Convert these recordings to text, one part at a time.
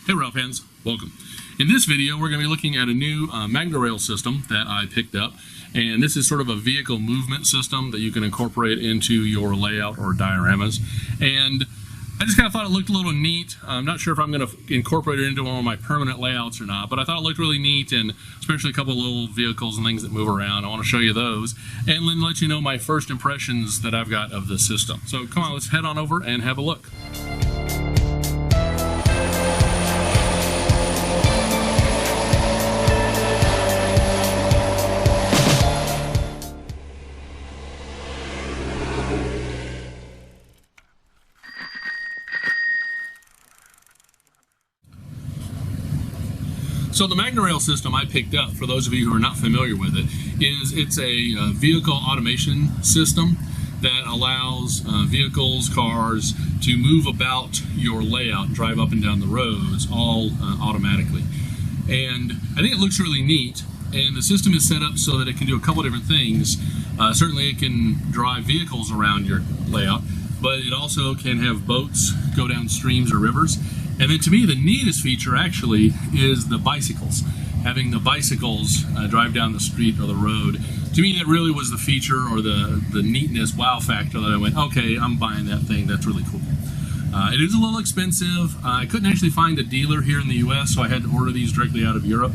Hey rail fans, welcome. In this video we're going to be looking at a new Magnorail system that I picked up, and this is sort of a vehicle movement system that you can incorporate into your layout or dioramas. And I just kind of thought it looked a little neat. I'm not sure if I'm going to incorporate it into one of my permanent layouts or not, but I thought it looked really neat, and especially a couple of little vehicles and things that move around. I want to show you those and then let you know my first impressions that I've got of the system. So come on, let's head on over and have a look. So the Magnorail system I picked up, for those of you who are not familiar with it, it's a vehicle automation system that allows vehicles, cars to move about your layout, drive up and down the roads, all automatically. And I think it looks really neat, and the system is set up so that it can do a couple different things. Certainly it can drive vehicles around your layout, but it also can have boats go down streams or rivers. And then to me, the neatest feature actually is the bicycles. Having the bicycles drive down the street or the road. To me, that really was the feature or the neatness, wow factor that I went, okay, I'm buying that thing, that's really cool. It is a little expensive. I couldn't actually find a dealer here in the US, so I had to order these directly out of Europe.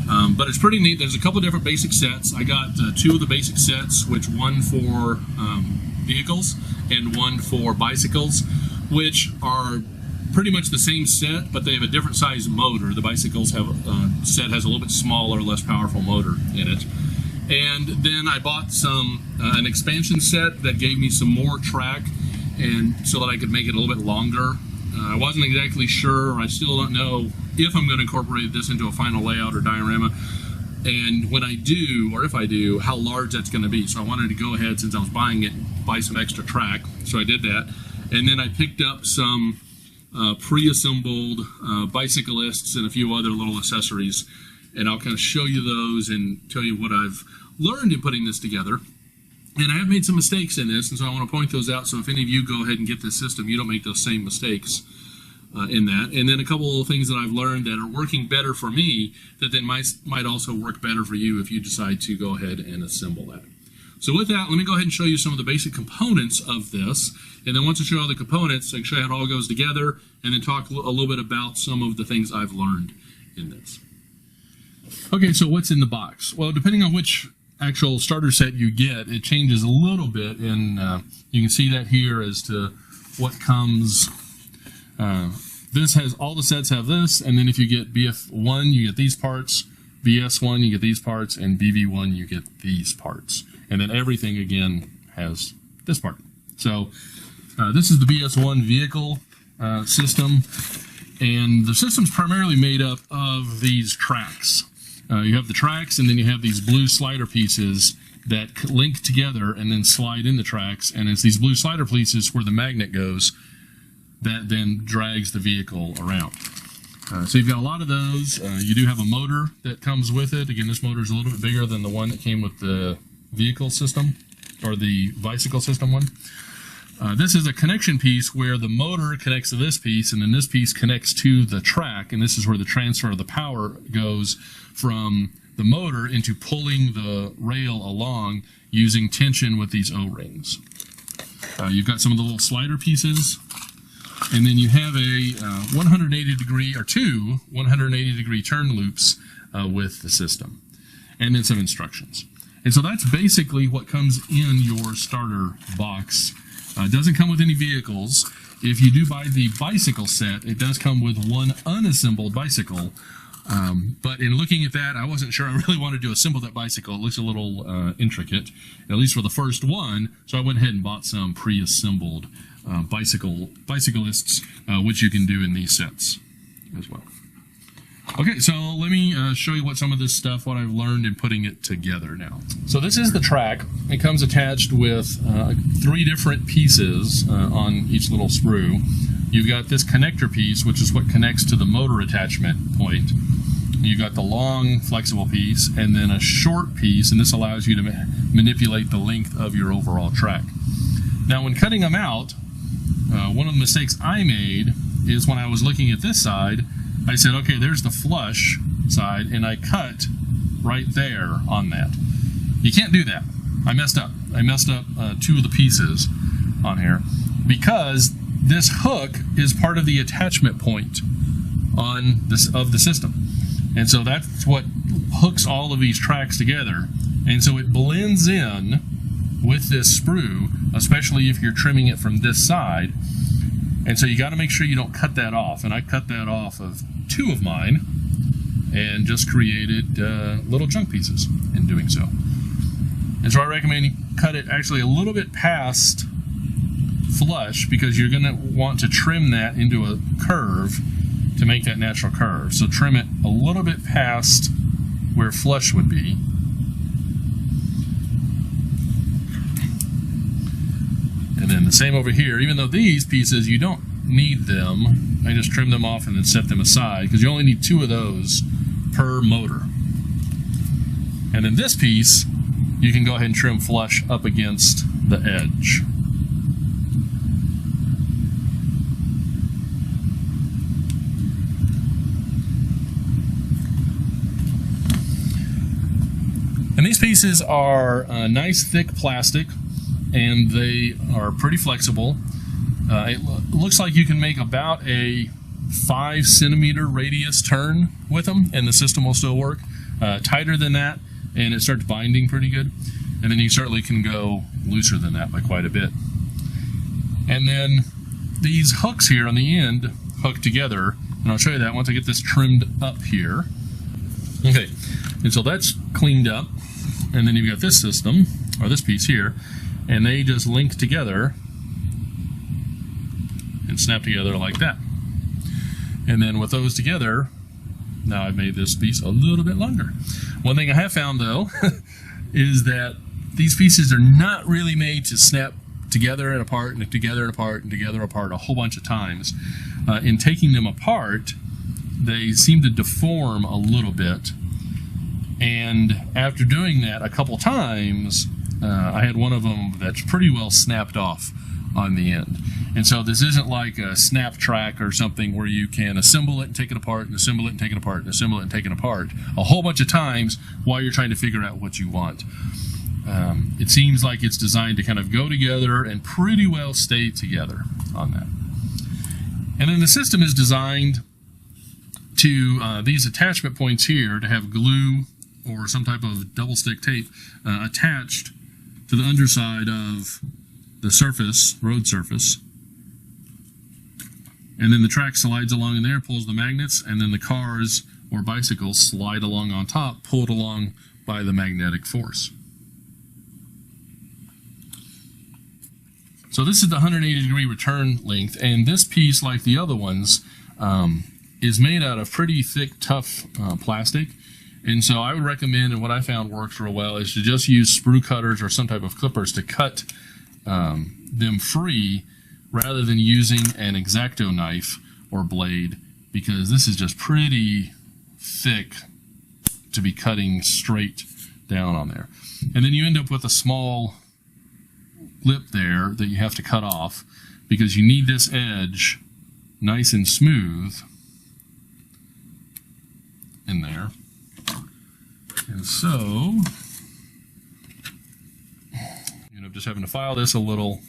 But it's pretty neat. There's a couple different basic sets. I got two of the basic sets, which one for vehicles and one for bicycles, which are pretty much the same set, but they have a different size motor. The bicycles have set has a little bit smaller, less powerful motor in it. And then I bought an expansion set that gave me some more track, and so that I could make it a little bit longer. I wasn't exactly sure, or I still don't know if I'm going to incorporate this into a final layout or diorama, and when I do, or if I do, how large that's going to be. So I wanted to go ahead, since I was buying it, buy some extra track. So I did that, and then I picked up some pre-assembled bicyclists and a few other little accessories, and I'll kind of show you those and tell you what I've learned in putting this together. And I have made some mistakes in this, and so I want to point those out, so if any of you go ahead and get this system, you don't make those same mistakes in that. And then a couple of things that I've learned that are working better for me that then might also work better for you if you decide to go ahead and assemble that. So with that, let me go ahead and show you some of the basic components of this. And then once I show you all the components, I can show you how it all goes together, and then talk a little bit about some of the things I've learned in this. Okay, so what's in the box? Well, depending on which actual starter set you get, it changes a little bit. And you can see that here as to what comes. This has, all the sets have this, and then if you get BF1, you get these parts, BS1, you get these parts, and BV1, you get these parts. And then everything, again, has this part. So this is the BS1 vehicle system, and the system's primarily made up of these tracks. You have the tracks, and then you have these blue slider pieces that link together and then slide in the tracks, and it's these blue slider pieces where the magnet goes that then drags the vehicle around. So you've got a lot of those. You do have a motor that comes with it. Again, this motor is a little bit bigger than the one that came with the vehicle system, or the bicycle system one. This is a connection piece where the motor connects to this piece, and then this piece connects to the track, and this is where the transfer of the power goes from the motor into pulling the rail along using tension with these O-rings. You've got some of the little slider pieces, and then you have a 180 degree, or two 180 degree turn loops with the system, and then some instructions. And so that's basically what comes in your starter box. It doesn't come with any vehicles. If you do buy the bicycle set, it does come with one unassembled bicycle. But in looking at that, I wasn't sure I really wanted to assemble that bicycle. It looks a little intricate, at least for the first one. So I went ahead and bought some pre-assembled bicyclists, which you can do in these sets as well. Okay, so let me show you what some of this stuff, what I've learned in putting it together now. So this is the track. It comes attached with 3 different pieces on each little sprue. You've got this connector piece, which is what connects to the motor attachment point. You've got the long flexible piece, and then a short piece, and this allows you to manipulate the length of your overall track. Now, when cutting them out, one of the mistakes I made is when I was looking at this side, I said, okay, there's the flush side, and I cut right there on that. You can't do that. I messed up. I messed up 2 of the pieces on here because this hook is part of the attachment point on this of the system, and so that's what hooks all of these tracks together, and so it blends in with this sprue, especially if you're trimming it from this side. And so you got to make sure you don't cut that off, and I cut that off of 2 of mine and just created little junk pieces in doing so. And so I recommend you cut it actually a little bit past flush, because you're going to want to trim that into a curve to make that natural curve. So trim it a little bit past where flush would be. And then the same over here, even though these pieces, you don't need them. I just trim them off and then set them aside, because you only need 2 of those per motor. And then this piece, you can go ahead and trim flush up against the edge. And these pieces are nice thick plastic, and they are pretty flexible. It looks like you can make about a 5 centimeter radius turn with them, and the system will still work. Tighter than that, and it starts binding pretty good. And then you certainly can go looser than that by quite a bit. And then these hooks here on the end hook together, and I'll show you that once I get this trimmed up here. Okay, and so that's cleaned up. And then you've got this system, or this piece here, and they just link together and snap together like that. And then with those together, now I've made this piece a little bit longer. One thing I have found, though, is that these pieces are not really made to snap together and apart and together and apart and together apart a whole bunch of times. In taking them apart, they seem to deform a little bit. And after doing that a couple times, I had one of them that's pretty well snapped off on the end. And so this isn't like a snap track or something where you can assemble it and take it apart and assemble it and take it apart and assemble it and take it apart a whole bunch of times while you're trying to figure out what you want. It seems like it's designed to kind of go together and pretty well stay together on that. And then the system is designed to these attachment points here to have glue or some type of double stick tape attached to the underside of the surface, road surface. And then the track slides along in there, pulls the magnets, and then the cars or bicycles slide along on top, pulled along by the magnetic force. So this is the 180-degree return length, and this piece, like the other ones, is made out of pretty thick, tough plastic. And so I would recommend, and what I found works real well, is to just use sprue cutters or some type of clippers to cut them free, rather than using an X-Acto knife or blade, because this is just pretty thick to be cutting straight down on there. And then you end up with a small lip there that you have to cut off, because you need this edge nice and smooth in there. And so you end up just having to file this a little,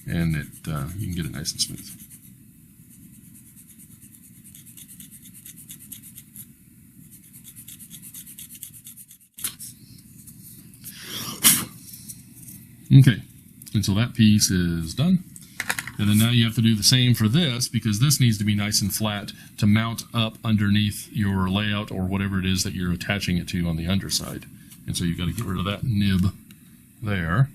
and it you can get it nice and smooth. Okay, and so that piece is done. And then now you have to do the same for this, because this needs to be nice and flat to mount up underneath your layout or whatever it is that you're attaching it to on the underside. And so you've got to get rid of that nib there.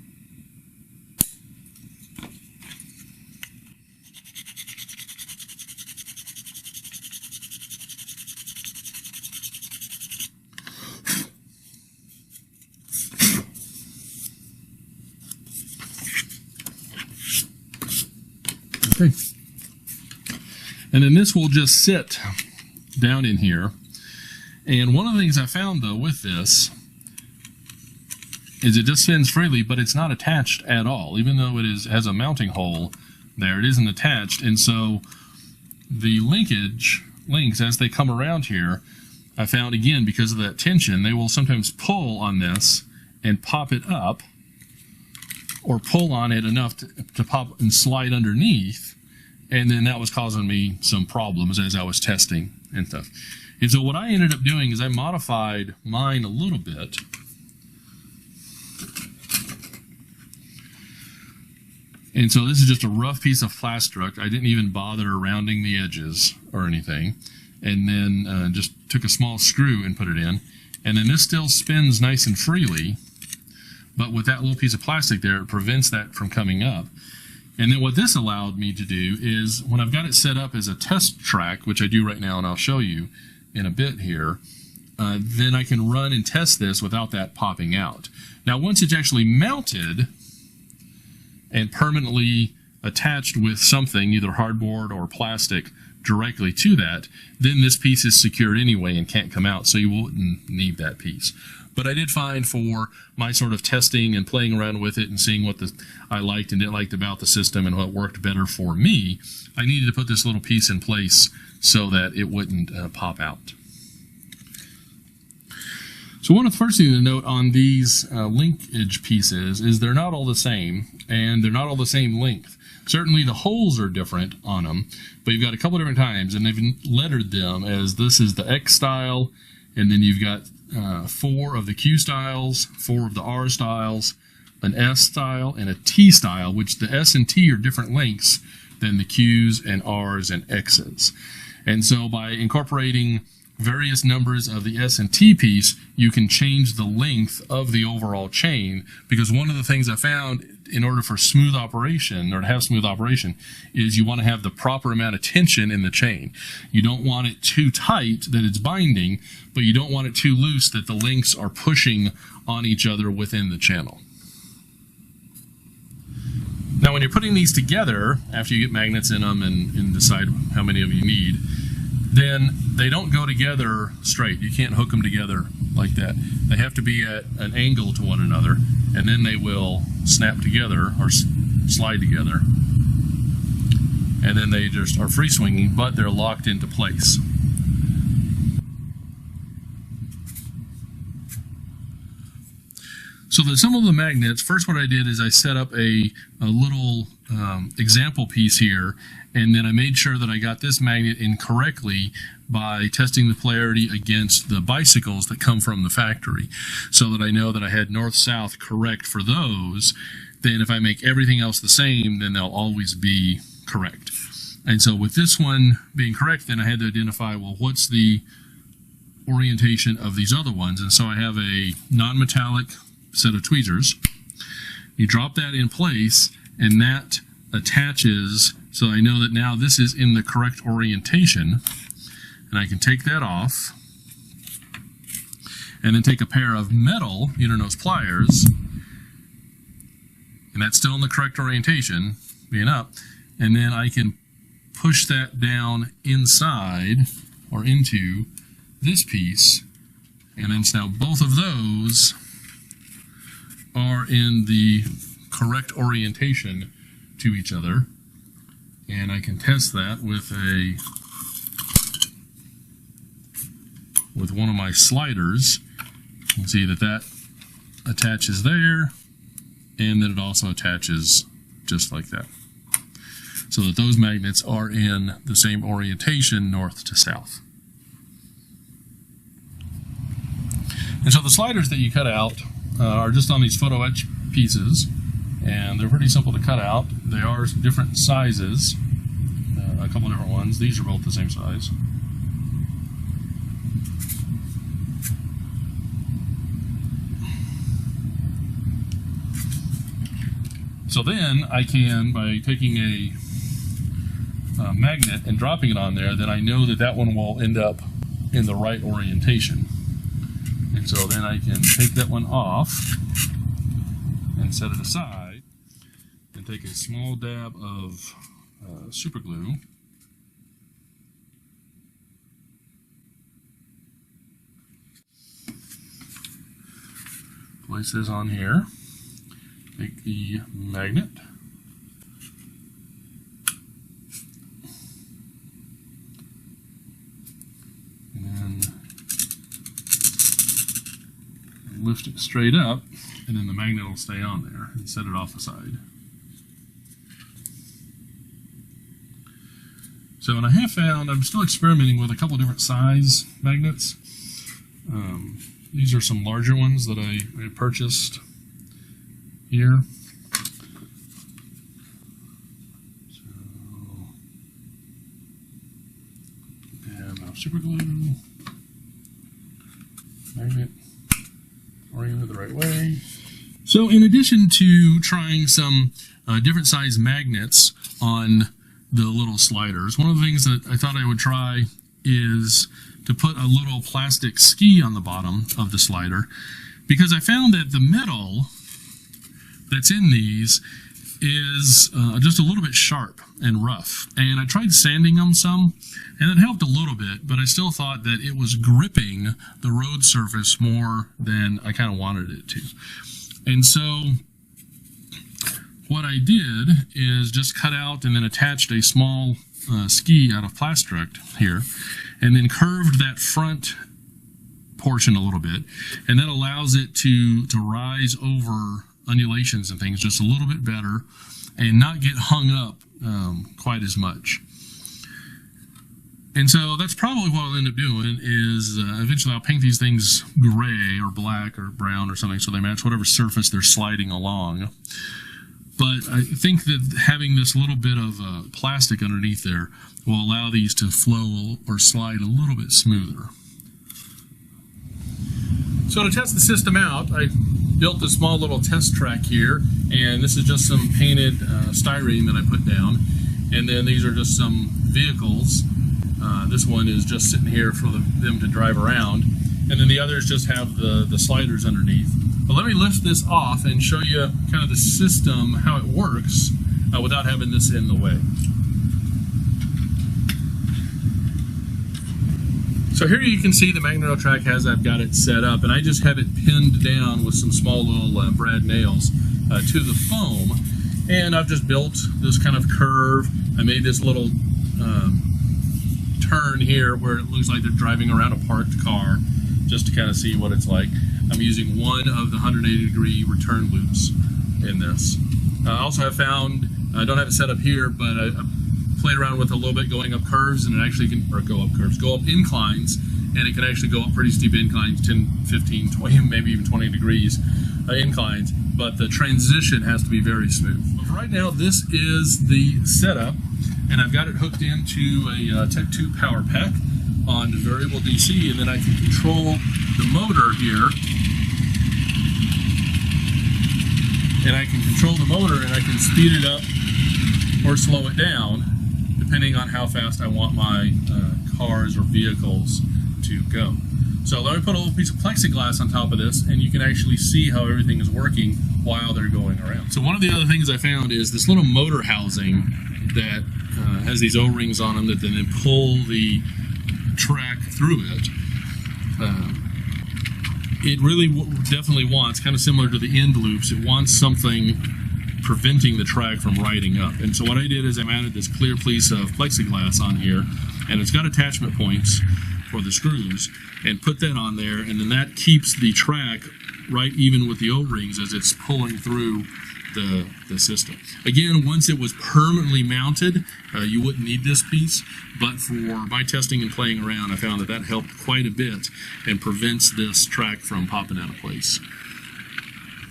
Okay. And then this will just sit down in here. And one of the things I found, though, with this is it just spins freely, but it's not attached at all. Even though it has a mounting hole there, it isn't attached. And so the linkage links, as they come around here, I found, again, because of that tension, they will sometimes pull on this and pop it up, or pull on it enough to pop and slide underneath, and then that was causing me some problems as I was testing and stuff. And so what I ended up doing is I modified mine a little bit. And so this is just a rough piece of plastic. I didn't even bother rounding the edges or anything. And then just took a small screw and put it in. And then this still spins nice and freely, but with that little piece of plastic there, it prevents that from coming up. And then what this allowed me to do is, when I've got it set up as a test track, which I do right now and I'll show you in a bit here, then I can run and test this without that popping out. Now once it's actually mounted and permanently attached with something, either hardboard or plastic, directly to that, then this piece is secured anyway and can't come out, so you wouldn't need that piece. But I did find, for my sort of testing and playing around with it and seeing what I liked and didn't like about the system and what worked better for me, I needed to put this little piece in place so that it wouldn't pop out. So one of the first things to note on these linkage pieces is they're not all the same, and they're not all the same length. Certainly the holes are different on them, but you've got a couple different times, and they've lettered them as this is the X style, and then you've got 4 of the Q styles, 4 of the R styles, an S style, and a T style, which the S and T are different lengths than the Qs and Rs and Xs. And so by incorporating various numbers of the S and T piece, you can change the length of the overall chain, because one of the things I found in order for smooth operation, or to have smooth operation, is you want to have the proper amount of tension in the chain. You don't want it too tight that it's binding, but you don't want it too loose that the links are pushing on each other within the channel. Now when you're putting these together, after you get magnets in them and decide how many of you need, then they don't go together straight. You can't hook them together like that. They have to be at an angle to one another, and then they will snap together or slide together. And then they just are free swinging, but they're locked into place. So to assemble the magnets, first what I did is I set up a little example piece here, and then I made sure that I got this magnet in correctly by testing the polarity against the bicycles that come from the factory, so that I know that I had north-south correct for those. Then if I make everything else the same, then they'll always be correct. And so with this one being correct, then I had to identify, well, what's the orientation of these other ones? And so I have a non-metallic set of tweezers. You drop that in place, and that attaches, so I know that now this is in the correct orientation, and I can take that off and then take a pair of metal nose pliers, and that's still in the correct orientation, being up, and then I can push that down inside or into this piece, and then now both of those are in the correct orientation to each other, and I can test that with one of my sliders. You can see that that attaches there, and that it also attaches just like that, so that those magnets are in the same orientation north to south. And so the sliders that you cut out are just on these photo etch pieces, and they're pretty simple to cut out. They are different sizes, a couple different ones. These are both the same size. So then I can, by taking a magnet and dropping it on there, then I know that that one will end up in the right orientation. And so then I can take that one off and set it aside, and take a small dab of super glue, place this on here, take the magnet, lift it straight up, and then the magnet will stay on there, and set it off the side. So, and I have found, I'm still experimenting with a couple different size magnets. These are some larger ones that I purchased here. So, and now super glue, magnet oriented the right way. So in addition to trying some different size magnets on the little sliders, one of the things that I thought I would try is to put a little plastic ski on the bottom of the slider, because I found that the metal that's in these is just a little bit sharp and rough, and I tried sanding them some, and it helped a little bit, but I still thought that it was gripping the road surface more than I kind of wanted it to. And so what I did is just cut out and then attached a small ski out of plastic here, and then curved that front portion a little bit, and that allows it to rise over undulations and things just a little bit better and not get hung up quite as much. And so that's probably what I'll end up doing is eventually I'll paint these things gray or black or brown or something so they match whatever surface they're sliding along. But I think that having this little bit of plastic underneath there will allow these to flow or slide a little bit smoother. So to test the system out, I built a small little test track here, and this is just some painted styrene that I put down, and then these are just some vehicles. This one is just sitting here for them to drive around, and then the others just have the sliders underneath. But let me lift this off and show you kind of the system, how it works without having this in the way. So here you can see the Magnorail track as I've got it set up, and I just have it pinned down with some small little brad nails to the foam, and I've just built this kind of curve. I made this little turn here where it looks like they're driving around a parked car, just to kind of see what it's like. I'm using one of the 180-degree return loops in this. I also have found, I don't have it set up here, but I played around with a little bit going up curves, and it actually can, or go up curves, go up inclines, and it can actually go up pretty steep inclines, 10, 15, 20, maybe even 20 degrees inclines, but the transition has to be very smooth. But right now, this is the setup, and I've got it hooked into a Tech 2 power pack on variable DC, and then I can control the motor here, and I can control the motor and I can speed it up or slow it down depending on how fast I want my cars or vehicles to go. So let me put a little piece of plexiglass on top of this, and you can actually see how everything is working while they're going around. So one of the other things I found is this little motor housing that has these O-rings on them that then pull the track through it. It really definitely wants, kind of similar to the end loops, it wants something preventing the track from riding up. And so what I did is I mounted this clear piece of plexiglass on here, and it's got attachment points for the screws, and put that on there, and then that keeps the track right even with the O-rings as it's pulling through the system. Again, once it was permanently mounted, you wouldn't need this piece, but for my testing and playing around, I found that that helped quite a bit and prevents this track from popping out of place.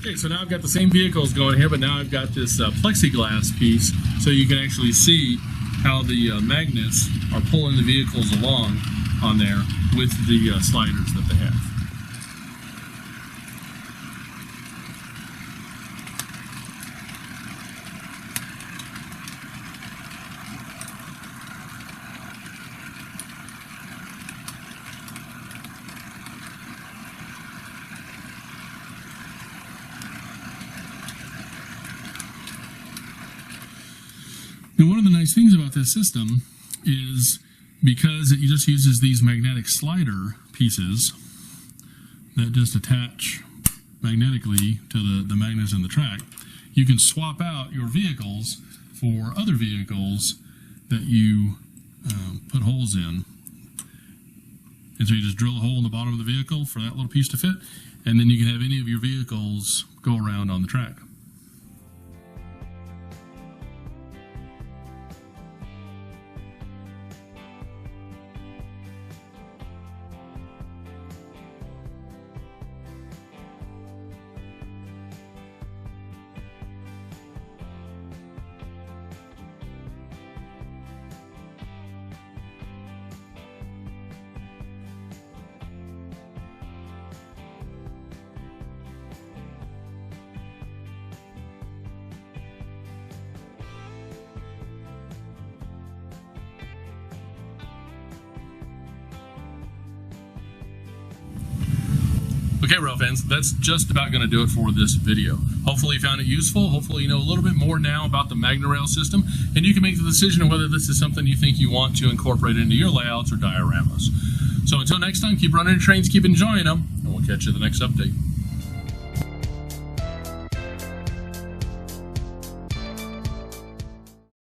Okay, so now I've got the same vehicles going here, but now I've got this plexiglass piece, so you can actually see how the magnets are pulling the vehicles along on there with the sliders that they have. Now, one of the nice things about this system is because it just uses these magnetic slider pieces that just attach magnetically to the magnets in the track, you can swap out your vehicles for other vehicles that you put holes in. And so you just drill a hole in the bottom of the vehicle for that little piece to fit, and then you can have any of your vehicles go around on the track. Okay, rail fans, that's just about going to do it for this video. Hopefully you found it useful. Hopefully you know a little bit more now about the Magnorail system, and you can make the decision on whether this is something you think you want to incorporate into your layouts or dioramas. So until next time, keep running your trains, keep enjoying them, and we'll catch you in the next update.